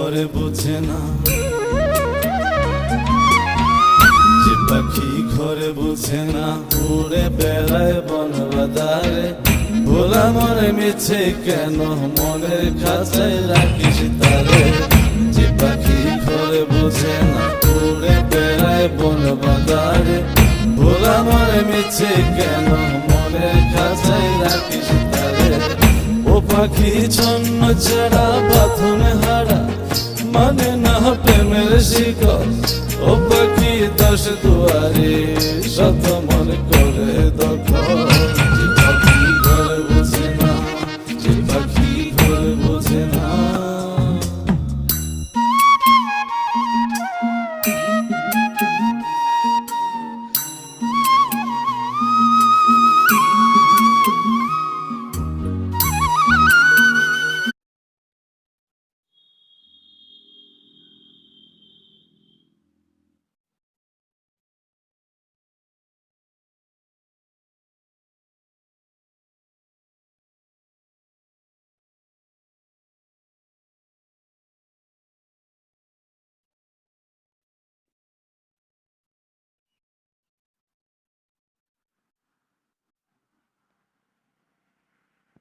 ঘরে বোঝে না, যে পাখি ঘরে বোঝে না, উড়ে বেড়ায় বন বাদারে। ভোলা মনে মিছে কেন মনের খাঁচায় রাখিস তারে। যে পাখি ঘরে বোঝে না, উড়ে বেড়ায় বন বাদারে। ভোলা মনে মিছে কেন মনের খাঁচায় রাখিস তারে। ও পাখি ছন্ন ছাড়া বাঁধন হারা, মানে না প্রেমের শিকল। ও পাখি 10 দুয়ারে শত মন করে।